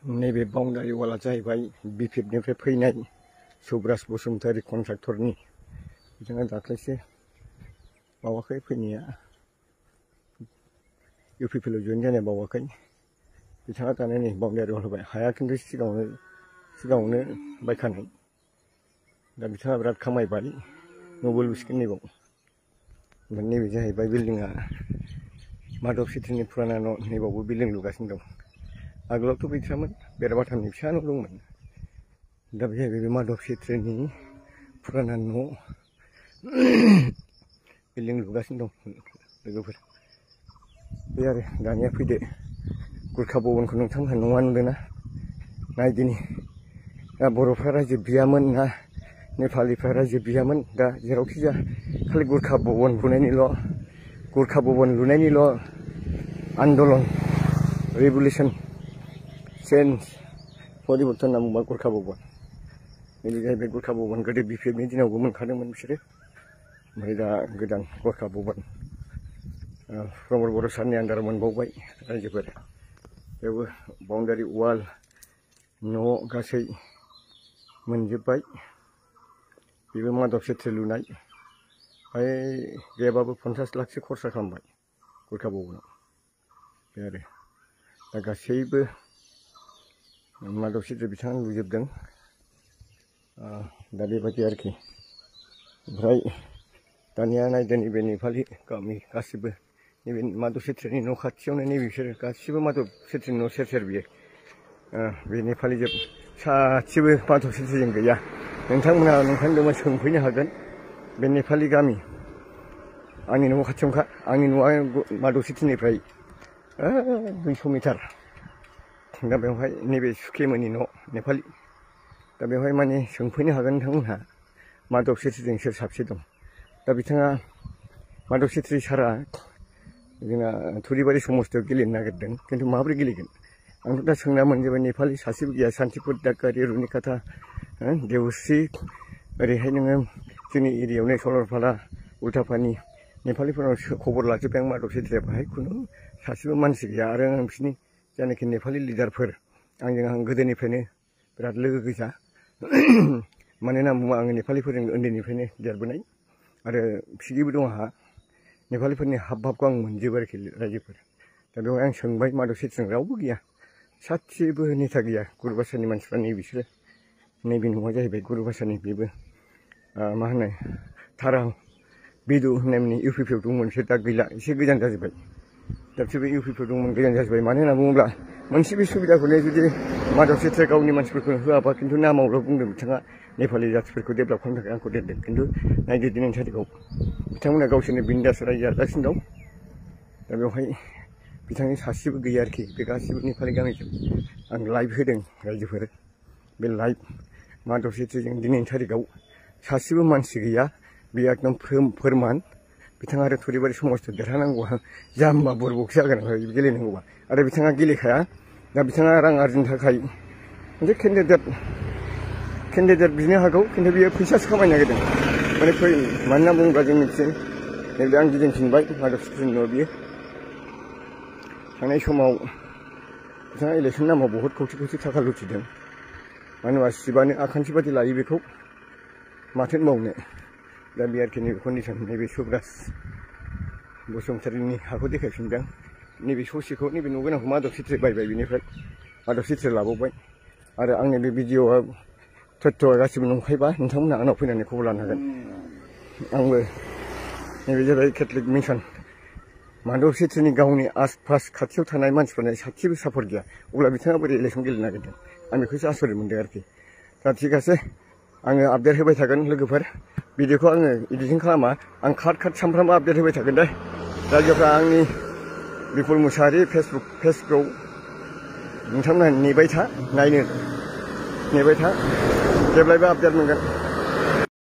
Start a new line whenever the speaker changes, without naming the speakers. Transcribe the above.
नैबे बाउन्डारि वाला जाहैबाय बिपिएफनिफ्राय फैनाय सुब्रास बसुमतारी कन्ट्राक्टरनि बिथाङा दाख्लैसो बावाखै फैनाया इउपिपिएल जइन जानाय बावाखै बिथाङा दानो नै बाउन्डारि वाल होबाय हाया खिन्थु सिगाङावनो बायखानाय दा बिथाङा बिराद खामायबाय न'बो लुसिगोन नैबाव ओमफ्राय नैबे जाहैबाय बिल्डिंआ माधव सेट्रीनि फुराना न' नैबावबो बिल्डिं लुगासिनो दं आगोलावथ' गैथ्रामोन बेराबाथामनि फिसा न' दंमोन दा बे जाहैबाय बे माधव सेट्रीनि फुराना न' बिल्डिं लुगासिनो दं लोगोफोर बे आरो दानिया फैदो गुरखा भवनखौ नोंथांमोनहा नङा नुदोंना नायदिनि दा बर'फ्रा रायजो बियामोन ना नेपालिफ्रा रायजो बियामोन दा जेरावखि जाया खालि गुरखा भवन लुनायनिल' आन्दलन रेभुलेसन चेन्ज परिबर्तन होनना बुंबा गुरखा भवन नैबे जाहैबाय गुरखा भवन गोदो बिपिएफनि दिनावबो मोनखादोंमोन बिसोरो ओमफ्राय दा गोदान गुरखा भवन प्रमद बर' सारनि आन्दाराव मोनबावबाय रायजोफोर बेयावबो बाउन्डारि वाल न' गासै मोनजोब्बाय बेबो माधव सेट्री लुनाय ओमफ्राय गैयाबाबो 50 लाखसो खरसा खालामबाय गुरखा भवनाव बे आरो दा गासैबो माधव सेट्री बिथाङा लुजोबदों दा बेबायदि आरोखि ओमफ्राय दानिया नायदो नैबे नेपालि गामि गासिबो नैबे माधव सेट्रीनि न' खाथियावनो नैबे बिसोरो गासिबो माधव सेट्रीनि न' सेर बियो बे नेपालि जोब सासेबो माधव सेट्रीजों गैया नोंथांमोनहा नोंथांजों सोंफैनो हागोन बे नेपालि गामि आंनि न' खाथियावनोखा आंनि न'आ माधव सेट्रीनिफ्राय 200 मिटार दा बेवहाय नैबे सुखेमोननि न' नेपालि दा बेवहाय माने सोंफैनो हागोन नोंथांमोनहा माधव सेट्रीजों सोर साबसे दं दा बिथाङा माधव सेट्री सारा जोंना थुरिबारि समस्थियाव गेलेनो नागिरदों खिन्थु माबोरै गेलेगोन आंथ' दा सोंना मोनजोब्बाय नेपालि सासेबो गैया सान्तिपुर दादगारि रुनिकाटा देवस्रि ओरैहाय नोङो जोंनि एरियायावनो सरलपारा उल्थापानि नेपालिफोरनाव खबर लाजोब्बाय आं माधव सेट्रीया बाहाय खुनु सासेबो मानसि गैया आरो आं बिसोरनि जायनाखि नेपालि लिडारफोर आं गोदोनिफ्रायनो बिराद लोगो गोजा मानोना बुङा आङो नेपालिफोरजों उन्दैनिफ्रायनो देरबोनाय आरो फिसिगिबो दं आंहा नेपालिफोरनि हाब भाबखौ आं मोनजोबो आरोखि रायजोफोर दा बेवहाय आं सोंबाय माधव सेट्रीजों रावबो गैया सासेबो नेता गैया गुरुभाषानि मानसिफ्रा नै बिसोरो नैबे न'आ जाहैबाय गुरुभाषानि बेबो मा होनो थारां बिदु होननायनि इउपिपिएल दंमोन बिसोर दा गैला एसे गोजान जाजोब्बाय दा बिसोरबो इउपिपिएल दंमोन गोजान जाजोब्बाय मानो होनना बुङोब्ला मोनसेबो सुबिदाखौनो जुदि माधव सेट्रीया गावनि मानसिफोरखौ होआबा खिन्थु नामावल' बुंदों बिथाङा नेपालि जाथिफोरखौ डेभेलप खालामनो थाखाय आंखौ दोनदों खिन्थु नायदो दिनैनि थारिखआव बिथांमोना गावसोरनो बिन्दास रायजो जागासिनो दं दा बेवहाय बिथांनि सासेबो गैया आरोखि बे गासिबो नेपालि गामिजों आं लाइभ होदों रायजोफोर बे लाइभ माधव सेट्रीजों दिनैनि थारिखआव सासेबो मानसि गैया बेयो एकदम फोरमान बिथाङा आरो थुरिबारि समस्थियाव देरहानांगौआ जाम्बा बरबकसो जागोन गेलेनांगौबा आरो बिथाङा गेलेखाया दा बिथाङा रां आरजिनो थाखाय मोनसे केन्डिडेट बिनो हागौ खिन्थु बियो फैसासो खामायनो नागिरदों माने मानोना बुङोब्ला जों मिथियो नैबे आं गिदिंफिनबाय माधव सेट्रीनि न' बियो थांनाय समाव बिथाङा इलेक्सन नामाव बहुद खौथि थाखा लुथिदों मानो होनबा सिबानो आखान्थि बादि लायो बेखौ माथो होनबावनो दा बे आरोखि नैबे कन्डिसन नैबे सुब्रास बसुमतारीनि हाखौ देखायफिनदों नैबे ससेखौ नैबे न' गोनांखौ माधव सेट्री बायबाय बेनिफ्राय माधव सेट्री लाबावबाय आरो आंनि बे भिडिअ'आ तथ्यआ गासिबो नंखायबा नोंथांमोनहा आंनाव फैनानै खबर लानो हागोन आंबो नैबे जाबाय केथलिक मिसन माधव सेट्रीनि गावनि आसपास खाथियाव थानाय मानसिफोरनो सासेबो सापर्ट गैया अब्ला बिथाङा बोरै इलेक्सन गेलेनो नागिरदों आं बेखौसो आसरित मोनदों आरोखि दा थिग आसे आङो आपडेट होबाय थागोन लोगोफोर भिडिअखौ आङो इडिटिं खालामा आं काट सानफ्रामबो आपडेट होबाय थागोन दे रायजोफ्रा आंनि बिपुल मुसाहारि फेसबुकआव नोंथांमोनहा नेबाय था नायनो नेबाय था जेब्लायबो आपडेट मोनगोन